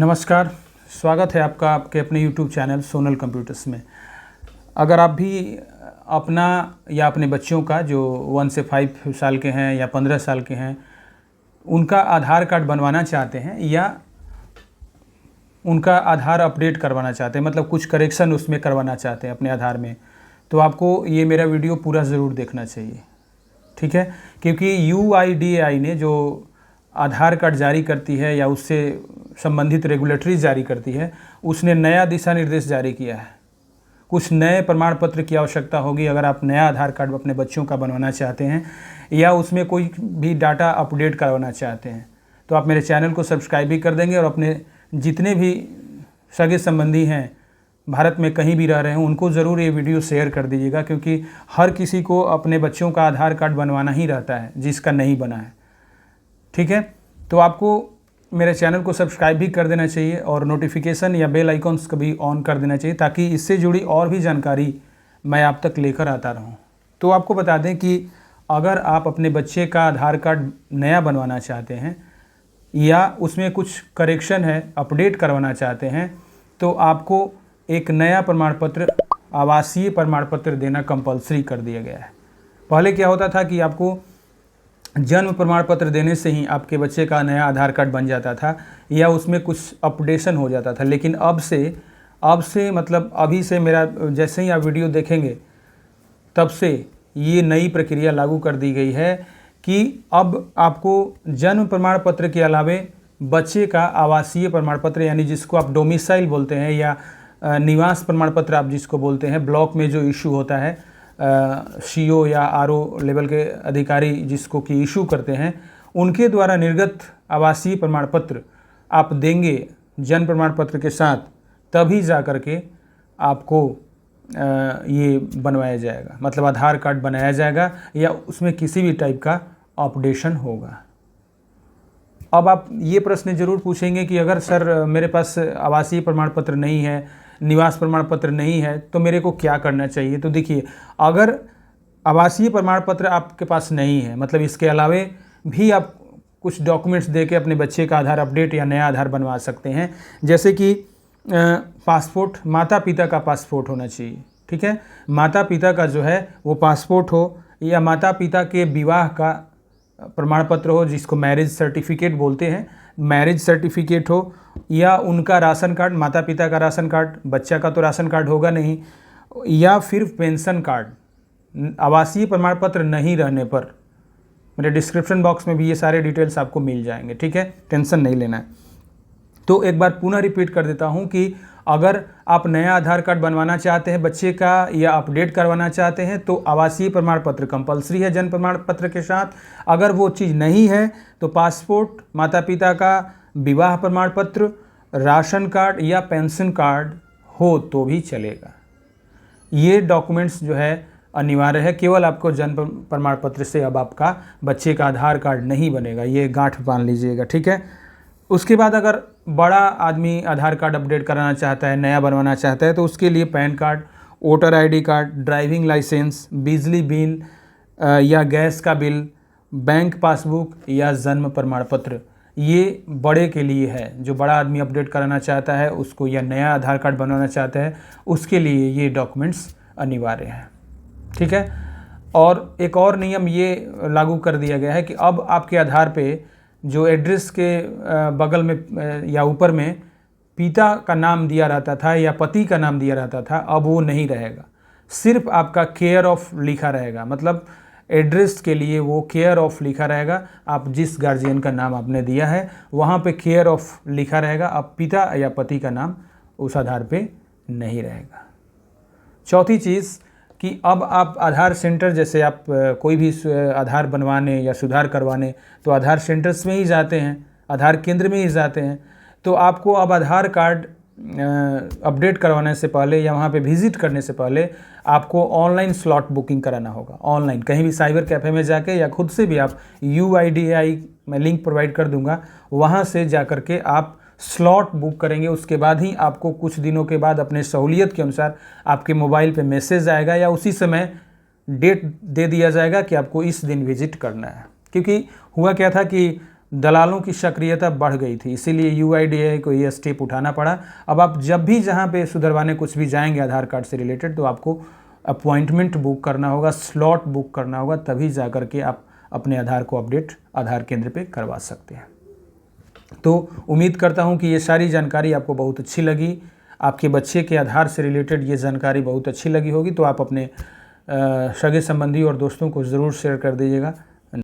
नमस्कार, स्वागत है आपका आपके अपने YouTube चैनल सोनल कंप्यूटर्स में। अगर आप भी अपना या अपने बच्चों का जो 1 से 5 साल के हैं या 15 साल के हैं उनका आधार कार्ड बनवाना चाहते हैं या उनका आधार अपडेट करवाना चाहते हैं, मतलब कुछ करेक्शन उसमें करवाना चाहते हैं अपने आधार में, तो आपको ये मेरा वीडियो पूरा ज़रूर देखना चाहिए, ठीक है। क्योंकि UIDAI ने जो आधार कार्ड जारी करती है या उससे संबंधित रेगुलेटरी जारी करती है, उसने नया दिशा निर्देश जारी किया है। कुछ नए प्रमाण पत्र की आवश्यकता होगी अगर आप नया आधार कार्ड अपने बच्चों का बनवाना चाहते हैं या उसमें कोई भी डाटा अपडेट करवाना चाहते हैं, तो आप मेरे चैनल को सब्सक्राइब भी कर देंगे और अपने जितने भी सगे संबंधी हैं भारत में कहीं भी रह रहे हैं उनको ज़रूर ये वीडियो शेयर कर दीजिएगा, क्योंकि हर किसी को अपने बच्चों का आधार कार्ड बनवाना ही रहता है जिसका नहीं बना है, ठीक है। तो आपको मेरे चैनल को सब्सक्राइब भी कर देना चाहिए और नोटिफिकेशन या बेल आइकॉन्स को भी ऑन कर देना चाहिए ताकि इससे जुड़ी और भी जानकारी मैं आप तक लेकर आता रहूं। तो आपको बता दें कि अगर आप अपने बच्चे का आधार कार्ड नया बनवाना चाहते हैं या उसमें कुछ करेक्शन है, अपडेट करवाना चाहते हैं, तो आपको एक नया प्रमाण पत्र, आवासीय प्रमाण पत्र देना कंपलसरी कर दिया गया है। पहले क्या होता था कि आपको जन्म प्रमाण पत्र देने से ही आपके बच्चे का नया आधार कार्ड बन जाता था या उसमें कुछ अपडेशन हो जाता था, लेकिन अब से मतलब अभी से मेरा जैसे ही आप वीडियो देखेंगे तब से ये नई प्रक्रिया लागू कर दी गई है कि अब आपको जन्म प्रमाण पत्र के अलावे बच्चे का आवासीय प्रमाण पत्र, यानी जिसको आप डोमिसाइल बोलते हैं या निवास प्रमाण पत्र आप जिसको बोलते हैं, ब्लॉक में जो इशू होता है, CO या RO लेवल के अधिकारी जिसको कि इशू करते हैं, उनके द्वारा निर्गत आवासीय प्रमाण पत्र आप देंगे जन्म प्रमाण पत्र के साथ, तभी जा कर के आपको ये बनवाया जाएगा, मतलब आधार कार्ड बनाया जाएगा या उसमें किसी भी टाइप का अपडेशन होगा। अब आप ये प्रश्न ज़रूर पूछेंगे कि अगर सर मेरे पास आवासीय प्रमाण पत्र नहीं है, निवास प्रमाण पत्र नहीं है, तो मेरे को क्या करना चाहिए। तो देखिए, अगर आवासीय प्रमाण पत्र आपके पास नहीं है, मतलब इसके अलावे भी आप कुछ डॉक्यूमेंट्स देके अपने बच्चे का आधार अपडेट या नया आधार बनवा सकते हैं, जैसे कि पासपोर्ट, माता पिता का पासपोर्ट होना चाहिए, ठीक है। माता पिता का जो है वो पासपोर्ट हो या माता पिता के विवाह का प्रमाण पत्र हो जिसको मैरिज सर्टिफिकेट बोलते हैं, मैरिज सर्टिफिकेट हो, या उनका राशन कार्ड, माता पिता का राशन कार्ड, बच्चा का तो राशन कार्ड होगा नहीं, या फिर पेंशन कार्ड। आवासीय प्रमाण पत्र नहीं रहने पर मेरे डिस्क्रिप्शन बॉक्स में भी ये सारे डिटेल्स आपको मिल जाएंगे, ठीक है, टेंशन नहीं लेना है। तो एक बार पुनः रिपीट कर देता हूँ कि अगर आप नया आधार कार्ड बनवाना चाहते हैं बच्चे का या अपडेट करवाना चाहते हैं तो आवासीय प्रमाण पत्र कंपलसरी है जन्म प्रमाण पत्र के साथ। अगर वो चीज़ नहीं है तो पासपोर्ट, माता पिता का विवाह प्रमाण पत्र, राशन कार्ड या पेंशन कार्ड हो तो भी चलेगा। ये डॉक्यूमेंट्स जो है अनिवार्य है, केवल आपको जन्म प्रमाण पत्र से अब आपका बच्चे का आधार कार्ड नहीं बनेगा, ये गांठ बांध लीजिएगा, ठीक है। उसके बाद अगर बड़ा आदमी आधार कार्ड अपडेट कराना चाहता है, नया बनवाना चाहता है, तो उसके लिए PAN card, voter ID card, driving licence, बिजली बिल या गैस का बिल, बैंक पासबुक या जन्म प्रमाण पत्र, ये बड़े के लिए है। जो बड़ा आदमी अपडेट कराना चाहता है उसको या नया आधार कार्ड बनवाना चाहता है उसके लिए ये डॉक्यूमेंट्स अनिवार्य हैं, ठीक है। और एक और नियम ये लागू कर दिया गया है कि अब आपके आधार पे जो एड्रेस के बगल में या ऊपर में पिता का नाम दिया रहता था या पति का नाम दिया रहता था, अब वो नहीं रहेगा, सिर्फ आपका केयर ऑफ लिखा रहेगा, मतलब एड्रेस के लिए वो केयर ऑफ लिखा रहेगा। आप जिस गार्जियन का नाम आपने दिया है वहाँ पे केयर ऑफ लिखा रहेगा, अब पिता या पति का नाम उस आधार पे नहीं रहेगा। चौथी चीज़ कि अब आप आधार सेंटर, जैसे आप कोई भी आधार बनवाने या सुधार करवाने तो आधार सेंटर्स में ही जाते हैं, आधार केंद्र में ही जाते हैं, तो आपको अब आधार कार्ड अपडेट करवाने से पहले या वहाँ पे विज़िट करने से पहले आपको ऑनलाइन स्लॉट बुकिंग कराना होगा। ऑनलाइन कहीं भी साइबर कैफ़े में जाके या खुद से भी आप UIDAI मैं लिंक प्रोवाइड कर दूँगा, वहाँ से जा कर के आप स्लॉट बुक करेंगे। उसके बाद ही आपको कुछ दिनों के बाद अपने सहूलियत के अनुसार आपके मोबाइल पे मैसेज आएगा या उसी समय डेट दे दिया जाएगा कि आपको इस दिन विज़िट करना है। क्योंकि हुआ क्या था कि दलालों की सक्रियता बढ़ गई थी, इसीलिए यूआईडीएआई को ये स्टेप उठाना पड़ा। अब आप जब भी जहाँ पे सुधरवाने कुछ भी जाएंगे आधार कार्ड से रिलेटेड, तो आपको अपॉइंटमेंट बुक करना होगा, स्लॉट बुक करना होगा, तभी जा कर के आप अपने आधार को अपडेट आधार केंद्र पे करवा सकते हैं। तो उम्मीद करता हूँ कि ये सारी जानकारी आपको बहुत अच्छी लगी, आपके बच्चे के आधार से रिलेटेड ये जानकारी बहुत अच्छी लगी होगी, तो आप अपने सगे संबंधी और दोस्तों को ज़रूर शेयर कर दीजिएगा।